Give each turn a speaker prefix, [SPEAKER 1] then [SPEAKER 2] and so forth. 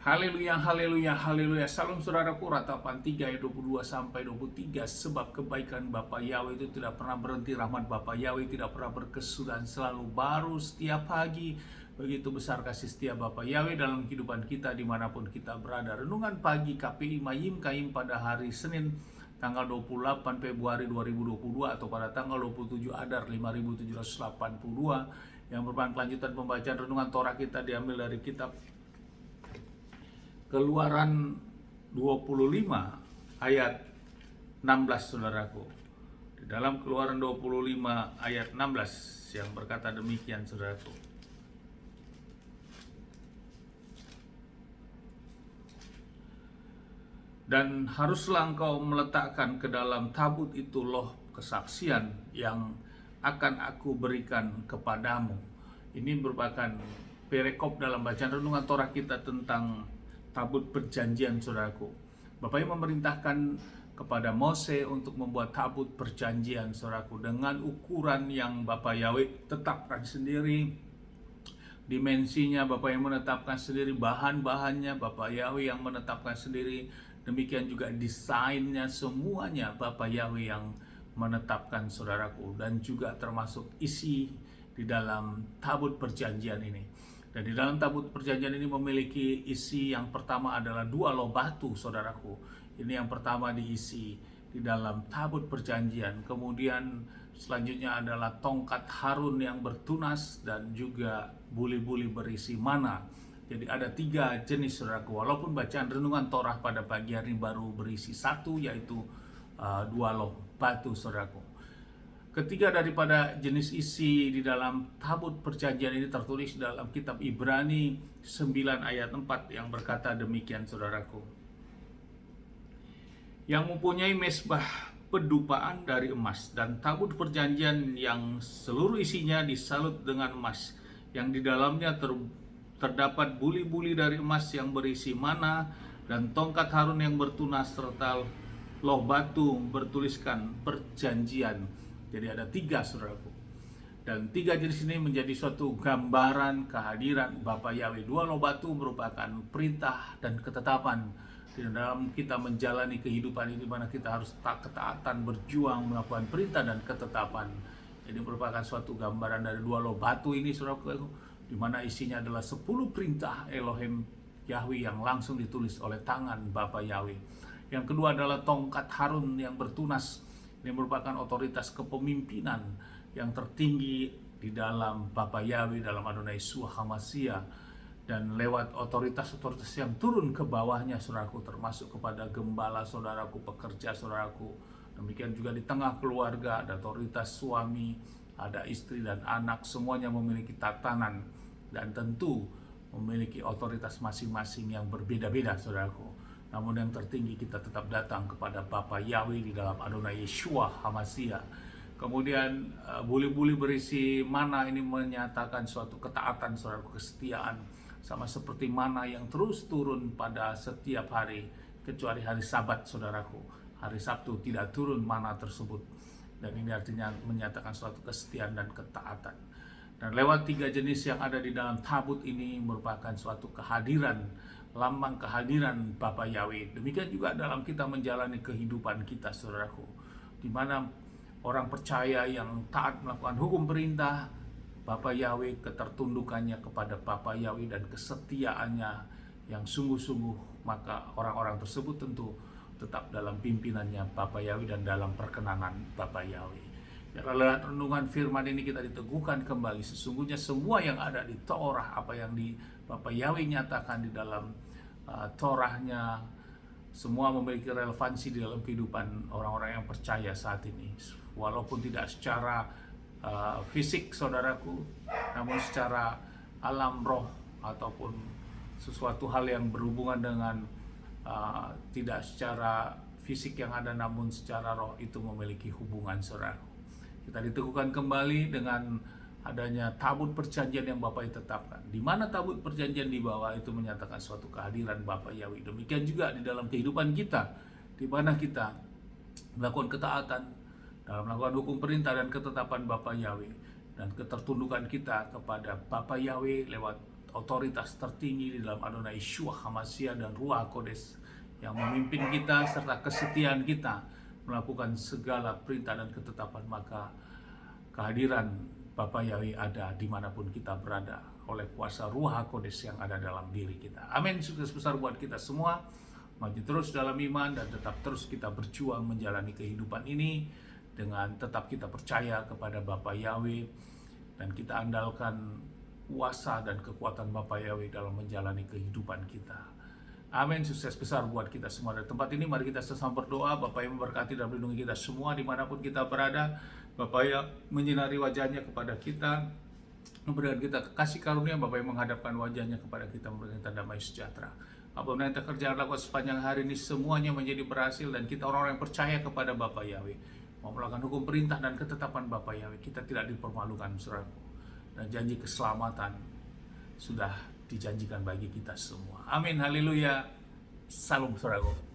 [SPEAKER 1] Haleluya, haleluya, haleluya. Salam saudaraku, Ratapan 3 ayat 22 sampai 23. Sebab kebaikan Bapa Yahweh itu tidak pernah berhenti, rahmat Bapa Yahweh tidak pernah berkesudahan, selalu baru setiap pagi. Begitu besar kasih setia Bapa Yahweh dalam kehidupan kita dimanapun kita berada. Renungan pagi KPI Mayim Kaim pada hari Senin tanggal 28 Februari 2022 atau pada tanggal 27 Adar 5782 yang merupakan kelanjutan pembacaan renungan Torah kita diambil dari kitab Keluaran 25 ayat 16, saudaraku. Di dalam Keluaran 25 ayat 16 yang berkata demikian, saudaraku. Dan haruslah engkau meletakkan ke dalam tabut itu loh kesaksian yang akan aku berikan kepadamu. Ini merupakan perekop dalam bacaan renungan Torah kita tentang tabut perjanjian, saudaraku. Bapak yang memerintahkan kepada Mose untuk membuat tabut perjanjian, saudaraku, dengan ukuran yang Bapak Yahweh tetapkan sendiri. Dimensinya Bapak yang menetapkan sendiri, bahan-bahannya Bapak Yahweh yang menetapkan sendiri. Demikian juga desainnya, semuanya Bapak Yahweh yang menetapkan, saudaraku, dan juga termasuk isi di dalam tabut perjanjian ini. Dan di dalam tabut perjanjian ini memiliki isi yang pertama adalah 2 loh batu, saudaraku. Ini yang pertama diisi di dalam tabut perjanjian. Kemudian selanjutnya adalah tongkat Harun yang bertunas dan juga buli-buli berisi mana. Jadi ada 3 jenis, saudaraku. Walaupun bacaan renungan Torah pada pagi hari baru berisi 1, yaitu 2 loh batu, saudaraku. Ketiga daripada jenis isi di dalam tabut perjanjian ini tertulis dalam kitab Ibrani 9 ayat 4 yang berkata demikian, saudaraku. Yang mempunyai mesbah pedupaan dari emas dan tabut perjanjian yang seluruh isinya disalut dengan emas, yang di dalamnya terdapat buli-buli dari emas yang berisi mana, dan tongkat Harun yang bertunas serta loh batu bertuliskan perjanjian. Jadi ada 3, saudaraku. Dan 3 jenis ini menjadi suatu gambaran kehadiran Bapa Yahweh. 2 loh batu merupakan perintah dan ketetapan di dalam kita menjalani kehidupan ini, di mana kita harus ketaatan, berjuang melakukan perintah dan ketetapan. Jadi merupakan suatu gambaran dari 2 loh batu ini, saudaraku, di mana isinya adalah 10 perintah Elohim Yahweh yang langsung ditulis oleh tangan Bapa Yahweh. Yang kedua adalah tongkat Harun yang bertunas. Ini merupakan otoritas kepemimpinan yang tertinggi di dalam Bapa Yahweh, dalam Adonai Yeshua HaMashiach. Dan lewat otoritas-otoritas yang turun ke bawahnya, saudaraku, termasuk kepada gembala, saudaraku, pekerja, saudaraku. Demikian juga di tengah keluarga, ada otoritas suami, ada istri dan anak, semuanya memiliki tatanan dan tentu memiliki otoritas masing-masing yang berbeda-beda, saudaraku. Namun yang tertinggi kita tetap datang kepada Bapa Yahweh di dalam Adonai Yeshua HaMashiach. Kemudian buli-buli berisi mana ini menyatakan suatu ketaatan, saudaraku, kesetiaan. Sama seperti mana yang terus turun pada setiap hari, kecuali hari Sabat, saudaraku. Hari Sabtu tidak turun mana tersebut. Dan ini artinya menyatakan suatu kesetiaan dan ketaatan. Dan lewat 3 jenis yang ada di dalam tabut ini merupakan suatu kehadiran, lambang kehadiran Bapa Yahweh. Demikian juga dalam kita menjalani kehidupan kita, saudaraku, di mana orang percaya yang taat melakukan hukum perintah Bapa Yahweh, ketertundukannya kepada Bapa Yahweh dan kesetiaannya yang sungguh-sungguh, maka orang-orang tersebut tentu tetap dalam pimpinannya Bapa Yahweh dan dalam perkenanan Bapa Yahweh. Lewat renungan firman ini kita diteguhkan kembali, sesungguhnya semua yang ada di Torah, apa yang di Bapa Yahweh nyatakan di dalam Torahnya, semua memiliki relevansi di dalam kehidupan orang-orang yang percaya saat ini. Walaupun tidak secara fisik, saudaraku, namun secara alam roh ataupun sesuatu hal yang berhubungan dengan tidak secara fisik yang ada, namun secara roh itu memiliki hubungan, saudaraku. Kita diteguhkan kembali dengan adanya tabut perjanjian yang Bapa tetapkan. Di mana tabut perjanjian di bawah itu menyatakan suatu kehadiran Bapa Yahweh. Demikian juga di dalam kehidupan kita, di mana kita melakukan ketaatan dalam melakukan hukum perintah dan ketetapan Bapa Yahweh, dan ketertundukan kita kepada Bapa Yahweh lewat otoritas tertinggi di dalam Adonai Yeshua HaMashiach dan Ruach Kodes yang memimpin kita serta kesetiaan kita melakukan segala perintah dan ketetapan, maka kehadiran Bapa Yahweh ada dimanapun kita berada oleh kuasa Ruach HaKodes yang ada dalam diri kita. Amin. Sukses besar buat kita semua. Maju terus dalam iman dan tetap terus kita berjuang menjalani kehidupan ini dengan tetap kita percaya kepada Bapa Yahweh dan kita andalkan kuasa dan kekuatan Bapa Yahweh dalam menjalani kehidupan kita. Amin. Sukses besar buat kita semua. Dari tempat ini mari kita sesama berdoa. Bapa yang memberkati dan melindungi kita semua dimanapun kita berada. Bapa yang menyinari wajahnya kepada kita, memberikan kita kasih karunia. Bapa yang menghadapkan wajahnya kepada kita, memberikan kita damai sejahtera. Apapun yang kita kerjakan lakukan sepanjang hari ini semuanya menjadi berhasil, dan kita orang-orang yang percaya kepada Bapa Yahweh mau melakukan hukum perintah dan ketetapan Bapa Yahweh, kita tidak dipermalukan, saudaraku. Dan janji keselamatan sudah dijanjikan bagi kita semua. Amin. Haleluya. Salam, saudaraku.